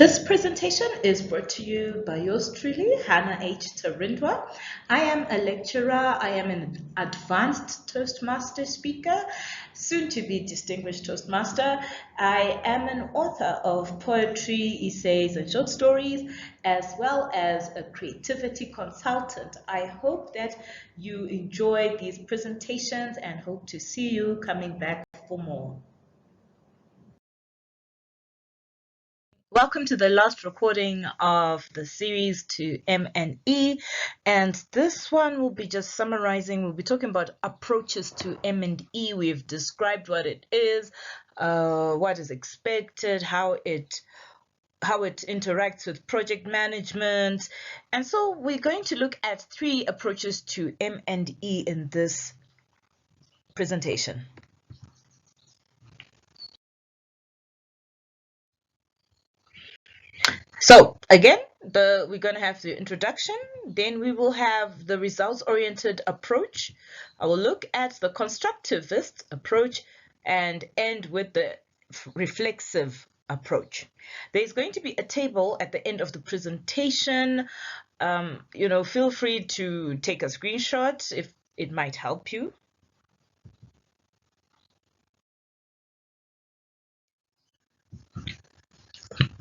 This presentation is brought to you by yours truly, Hannah H. Tarindwa. I am a lecturer, I am an advanced Toastmaster speaker, soon to be distinguished Toastmaster. I am an author of poetry, essays, and short stories, as well as a creativity consultant. I hope that you enjoy these presentations and hope to see you coming back for more. Welcome to the last recording of the series to M&E, and this one will be just summarizing. We'll be talking about approaches to M&E. We've described what it is, what is expected, how it interacts with project management, and so we're going to look at 3 approaches to M&E in this presentation. So again, we're going to have the introduction, then we will have the results-oriented approach. I will look at the constructivist approach and end with the reflexive approach. There's going to be a table at the end of the presentation. Feel free to take a screenshot if it might help you.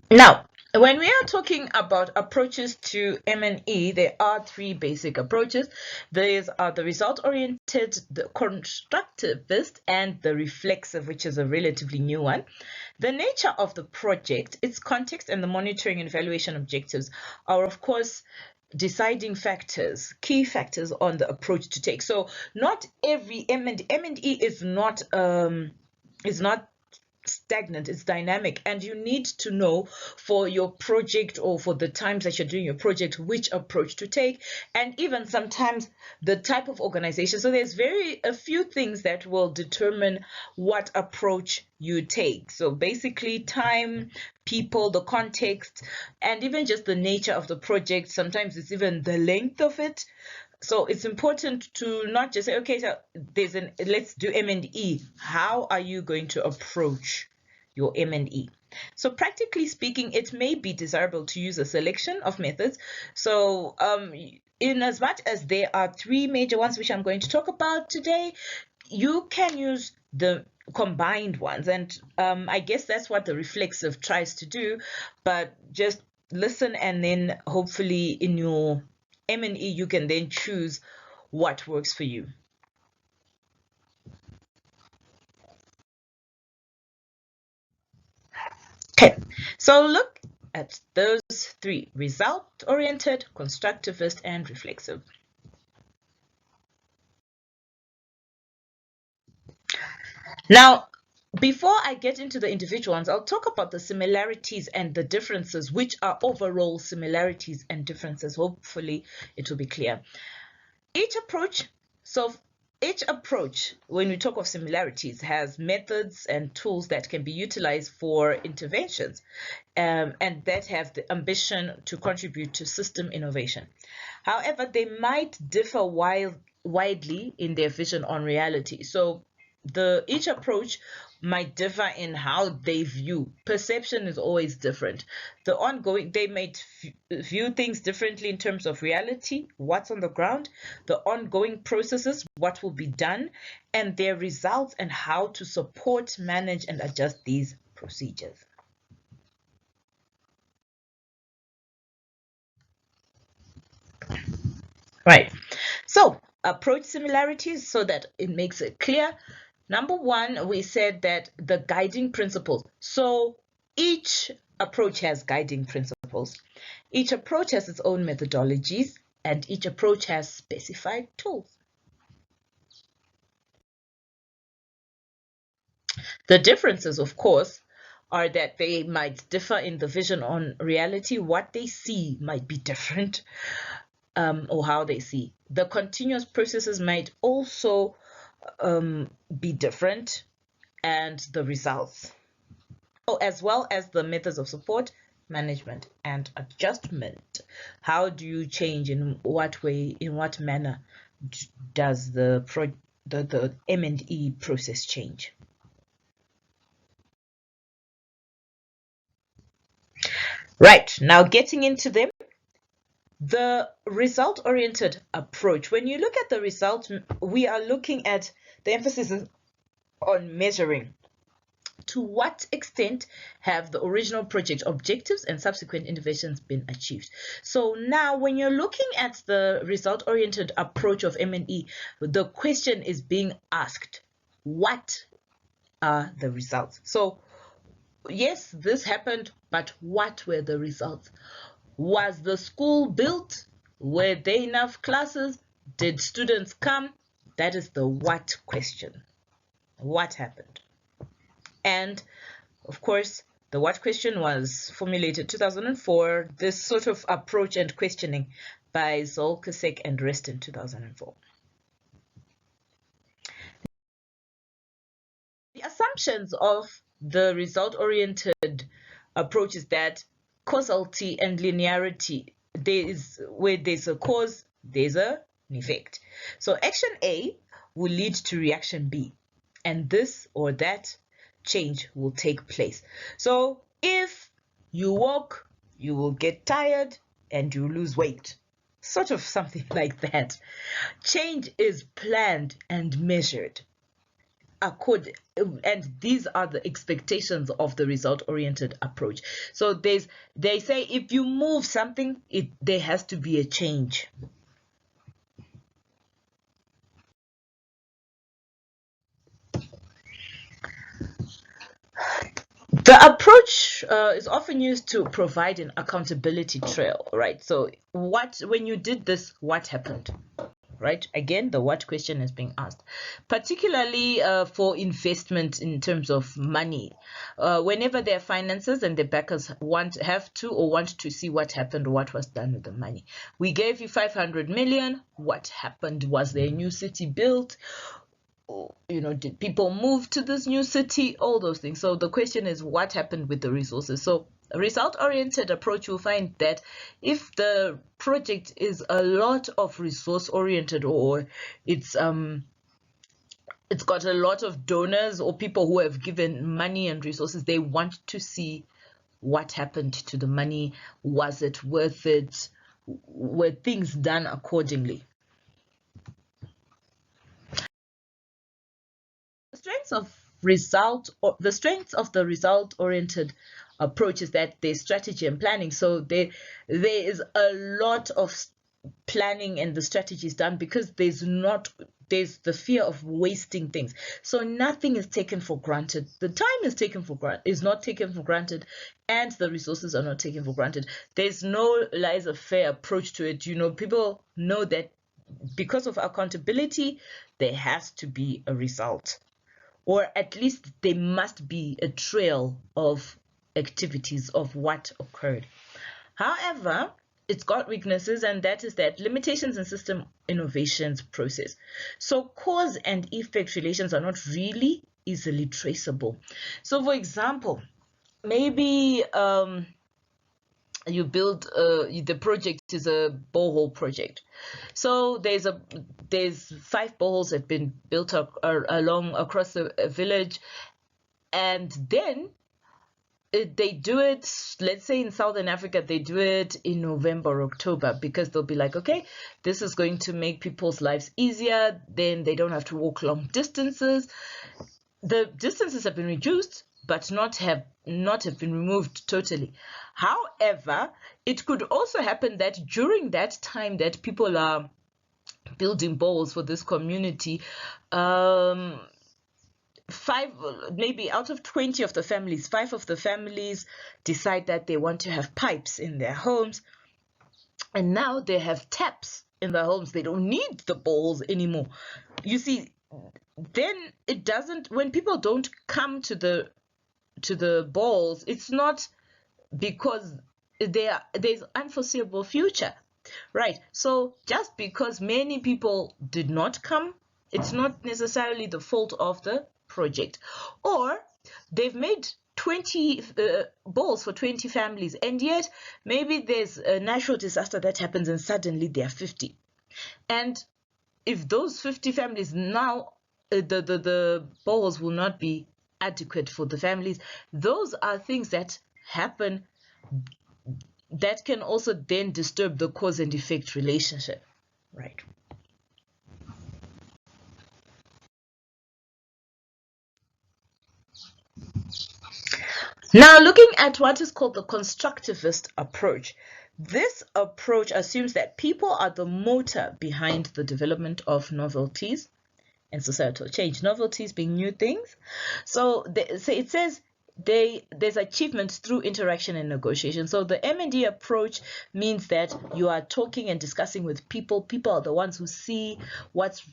Now, when we are talking about approaches to M&E, there are 3 basic approaches. These are the result-oriented, the constructivist, and the reflexive, which is a relatively new one. The nature of the project, its context, and the monitoring and evaluation objectives are, of course, deciding factors, key factors on the approach to take. So not every M&E is not stagnant, it's dynamic, and you need to know for your project or for the times that you're doing your project which approach to take, and even sometimes the type of organization. So there's a few things that will determine what approach you take. So basically time, people, the context, and even just the nature of the project. Sometimes it's even the length of it. So it's important to not just say, okay, so let's do M&E. How are you going to approach your M&E? So practically speaking, it may be desirable to use a selection of methods. So in as much as there are 3 major ones which I'm going to talk about today, you can use the combined ones. And I guess that's what the reflexive tries to do. But just listen, and then hopefully in your M&E, you can then choose what works for you. Okay, so look at those 3: result-oriented, constructivist, and reflexive. Now, before I get into the individual ones, I'll talk about the similarities and the differences, which are overall similarities and differences. Hopefully, it will be clear. Each approach, when we talk of similarities, has methods and tools that can be utilized for interventions, and that have the ambition to contribute to system innovation. However, they might differ widely in their vision on reality. So each approach might differ in how they view. Perception is always different. They might view things differently in terms of reality, what's on the ground, the ongoing processes, what will be done, and their results, and how to support, manage, and adjust these procedures. Right. So approach similarities so that it makes it clear. Number 1, we said that the guiding principles. So each approach has guiding principles. Each approach has its own methodologies, and each approach has specified tools. The differences, of course, are that they might differ in the vision on reality. What they see might be different, or how they see. The continuous processes might also be different, and the results, as well as the methods of support, management, and adjustment. How do you change? In what way, in what manner does the M&E process change? Right, now getting into them. The result-oriented approach. When you look at the result, we are looking at the emphasis on measuring. To what extent have the original project objectives and subsequent innovations been achieved? So now when you're looking at the result-oriented approach of M&E, the question is being asked, what are the results? So yes, this happened, but what were the results? Was the school built? Were there enough classes? Did students come? That is the what question. What happened? And of course, the what question was formulated 2004, this sort of approach and questioning by Zolkasek and Rest in 2004. The assumptions of the result-oriented approach is that causality and linearity, where there's a cause, there's an effect. So action A will lead to reaction B, and this or that change will take place. So if you walk, you will get tired and you lose weight. Sort of something like that. Change is planned and measured. And these are the expectations of the result-oriented approach. So they say if you move something, there has to be a change. The approach is often used to provide an accountability trail, right? So when you did this, what happened? Right? Again, the what question is being asked, particularly for investment in terms of money. Whenever their finances and the backers want to see what happened, what was done with the money. We gave you 500 million. What happened? Was there a new city built? Did people move to this new city? All those things. So the question is, what happened with the resources? So a result-oriented approach will find that if the project is a lot of resource-oriented, or it's got a lot of donors or people who have given money and resources, they want to see what happened to the money. Was it worth it? Were things done accordingly? The strengths of the result-oriented approach is that there's strategy and planning. So there is a lot of planning and the strategy is done because there's the fear of wasting things. So nothing is taken for granted. The time is not taken for granted, and the resources are not taken for granted. There's no laissez-faire approach to it. People know that because of accountability, there has to be a result. Or at least there must be a trail of activities of what occurred. However, it's got weaknesses, and that is that limitations in system innovations process. So cause and effect relations are not really easily traceable. So for example, maybe you build the project is a borehole project. So there's 5 boreholes that have been built across a village, and then they do it, let's say in Southern Africa, they do it in November, October, because they'll be like, okay, this is going to make people's lives easier, then they don't have to walk long distances. The distances have been reduced, but not have been removed totally. However, it could also happen that during that time that people are building bowls for this community, 5, maybe out of 20 of the families, 5 of the families decide that they want to have pipes in their homes, and now they have taps in their homes. They don't need the bowls anymore. You see, then it doesn't, when people don't come to the bowls, it's not because there's unforeseeable future, right? So just because many people did not come, it's not necessarily the fault of the project. Or they've made 20 bowls for 20 families, and yet maybe there's a natural disaster that happens and suddenly there are 50. And if those 50 families now, the bowls will not be adequate for the families. Those are things that happen that can also then disturb the cause and effect relationship, right? Now, looking at what is called the constructivist approach. This approach assumes that people are the motor behind the development of novelties and societal change. Novelties being new things. So it says there's achievements through interaction and negotiation. So the M&D approach means that you are talking and discussing with people. People are the ones who see what's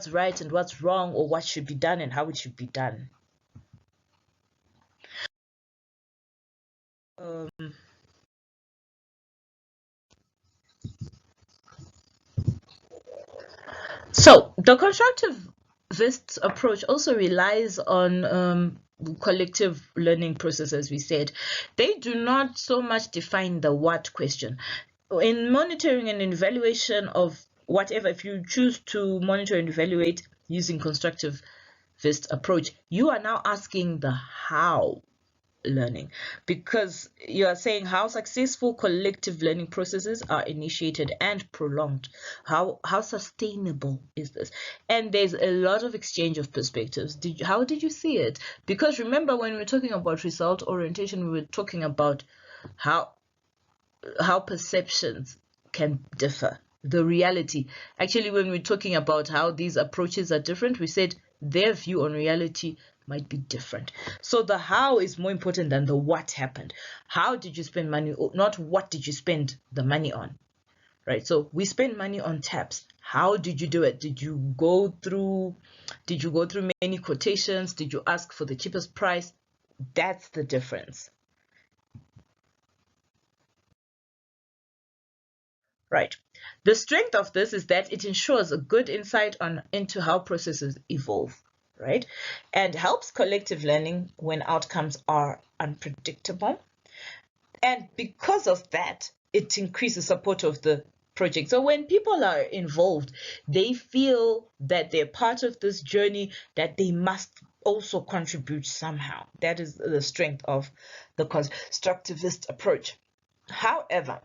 right and what's wrong, or what should be done and how it should be done. So the constructivist approach also relies on collective learning process, as we said. They do not so much define the what question. In monitoring and evaluation of whatever, if you choose to monitor and evaluate using constructivist approach, you are now asking the how learning, because you are saying how successful collective learning processes are initiated and prolonged. How sustainable is this? And there's a lot of exchange of perspectives. How did you see it? Because remember, when we were talking about result orientation, we were talking about how perceptions can differ, the reality. Actually, when we're talking about how these approaches are different, we said their view on reality might be different. So the how is more important than the what happened. How did you spend money, not what did you spend the money on, right? So we spend money on taps. How did you do it? Did you go through many quotations? Did you ask for the cheapest price? That's the difference. Right. The strength of this is that it ensures a good insight into how processes evolve, right? And helps collective learning when outcomes are unpredictable. And because of that, it increases support of the project. So when people are involved, they feel that they're part of this journey, that they must also contribute somehow. That is the strength of the constructivist approach. However,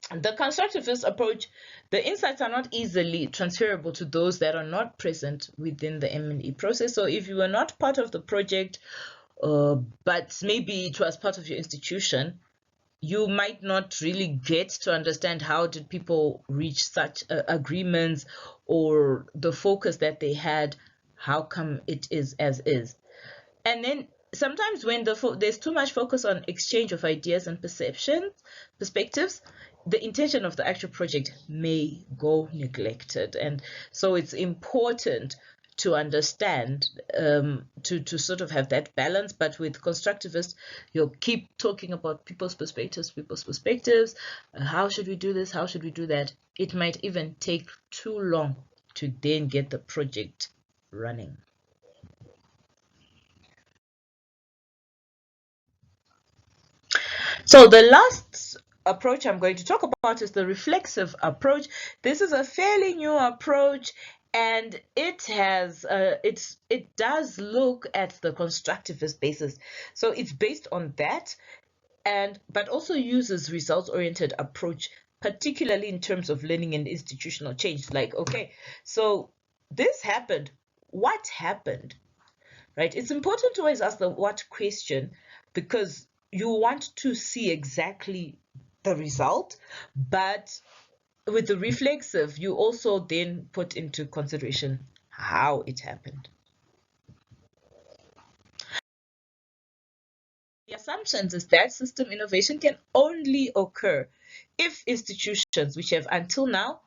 the constructivist approach, the insights are not easily transferable to those that are not present within the M&E process. So if you were not part of the project, but maybe it was part of your institution, you might not really get to understand how did people reach such agreements, or the focus that they had, how come it is as is. And then sometimes when there's too much focus on exchange of ideas and perspectives, the intention of the actual project may go neglected. And so it's important to understand, to sort of have that balance. But with constructivists, you'll keep talking about people's perspectives. How should we do this? How should we do that? It might even take too long to then get the project running. So the last approach I'm going to talk about is the reflexive approach. This is a fairly new approach, and it has it does look at the constructivist basis. So it's based on that, but also uses results-oriented approach, particularly in terms of learning and institutional change. Like, okay, so this happened. What happened? Right? It's important to always ask the what question, because you want to see exactly the result, but with the reflexive, you also then put into consideration how it happened. The assumptions is that system innovation can only occur if institutions which have until now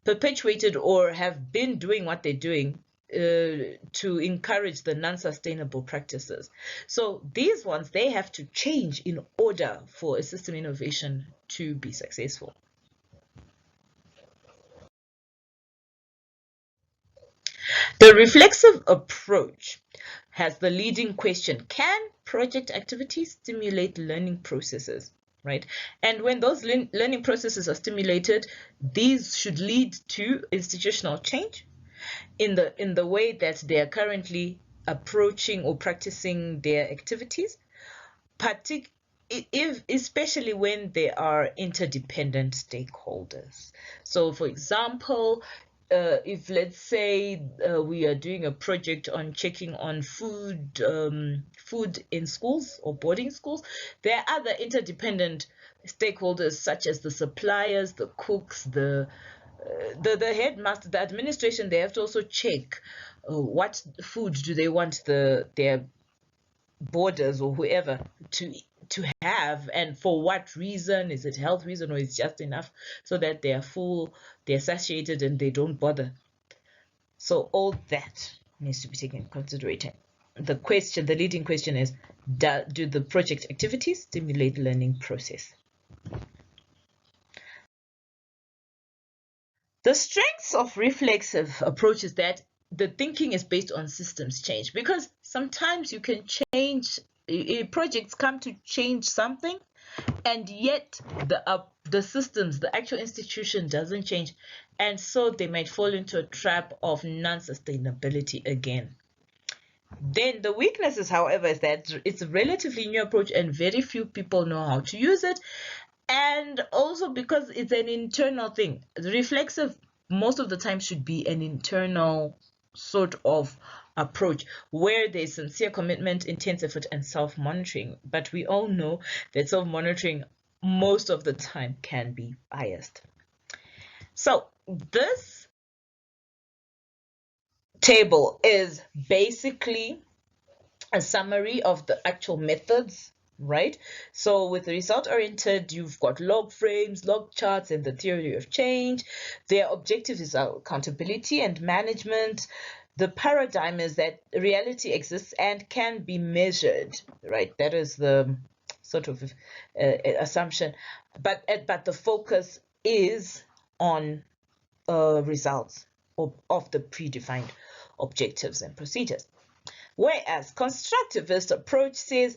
perpetuated or have been doing what they're doing to encourage the non-sustainable practices. So these ones, they have to change in order for a system innovation to be successful. The reflexive approach has the leading question: can project activities stimulate learning processes? Right? And when those learning processes are stimulated, these should lead to institutional change in the way that they are currently approaching or practicing their activities, especially when there are interdependent stakeholders. So for example, if let's say we are doing a project on checking on food in schools or boarding schools, there are other interdependent stakeholders such as the suppliers, the cooks, the headmaster, the administration. They have to also check what food do they want their boarders or whoever to have, and for what reason. Is it health reason, or is just enough so that they are full, they're satiated, and they don't bother? So all that needs to be taken into consideration. The leading question is, do the project activities stimulate the learning process? The strengths of reflexive approach is that the thinking is based on systems change, because sometimes you can change, projects come to change something, and yet the systems, the actual institution doesn't change, and so they might fall into a trap of non-sustainability again. Then the weaknesses, however, is that it's a relatively new approach and very few people know how to use it. And also because it's an internal thing. The reflexive most of the time should be an internal sort of approach where there's sincere commitment, intense effort, and self-monitoring. But we all know that self-monitoring most of the time can be biased. So this table is basically a summary of the actual methods, right? So with the result-oriented, you've got log frames, log charts, and the theory of change. Their objective is accountability and management. The paradigm is that reality exists and can be measured, right? That is the sort of assumption. But the focus is on results of the predefined objectives and procedures. Whereas constructivist approach says,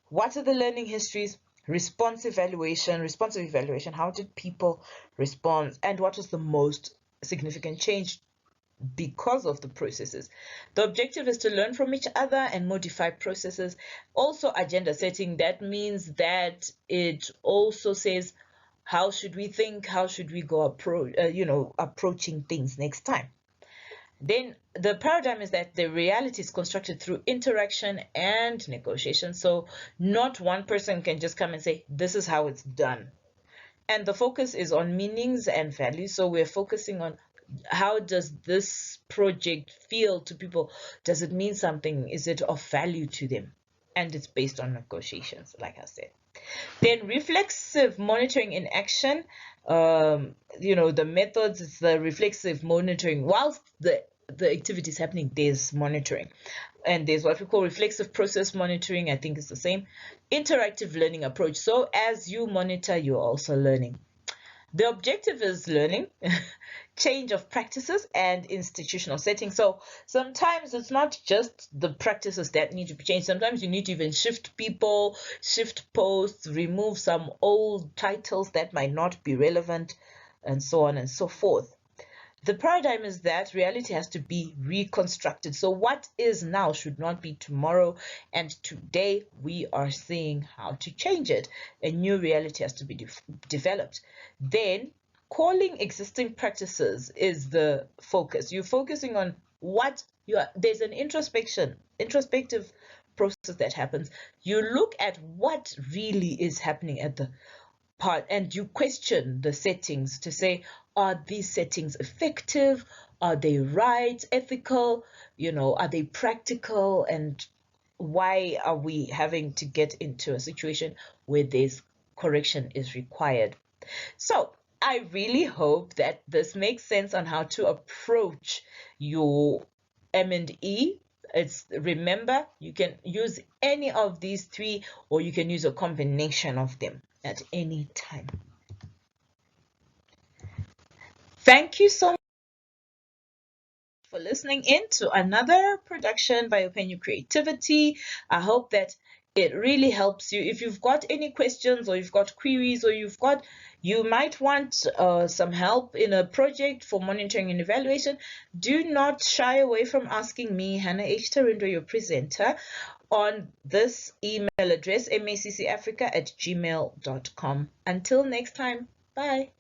what are the learning histories? Responsive evaluation, how did people respond, and what was the most significant change because of the processes? The objective is to learn from each other and modify processes. Also agenda setting, that means that it also says, how should we think, how should we go approaching things next time? Then the paradigm is that the reality is constructed through interaction and negotiation. So not one person can just come and say, this is how it's done. And the focus is on meanings and values. So we're focusing on, how does this project feel to people? Does it mean something? Is it of value to them? And it's based on negotiations, like I said. Then reflexive monitoring in action, the methods, it's the reflexive monitoring. Whilst the activity is happening, there's monitoring. And there's what we call reflexive process monitoring, I think it's the same. Interactive learning approach. So as you monitor, you're also learning. The objective is learning, change of practices, and institutional settings. So sometimes it's not just the practices that need to be changed. Sometimes you need to even shift people, shift posts, remove some old titles that might not be relevant, and so on and so forth. The paradigm is that reality has to be reconstructed. So what is now should not be tomorrow, and today we are seeing how to change it. A new reality has to be developed. Then calling existing practices is the focus. You're focusing on there's an introspective process that happens. You look at what really is happening at the part, and you question the settings to say, are these settings effective? Are they right, ethical? Are they practical? And why are we having to get into a situation where this correction is required? So I really hope that this makes sense on how to approach your M&E. Remember, you can use any of these three, or you can use a combination of them at any time. Thank you so much for listening in to another production by Open Your Creativity. I hope that it really helps you. If you've got any questions, or you've got queries, or you might want some help in a project for monitoring and evaluation, do not shy away from asking me, Hannah H. Tarindo, your presenter. on this email address, maccafrica@gmail.com. Until next time, bye.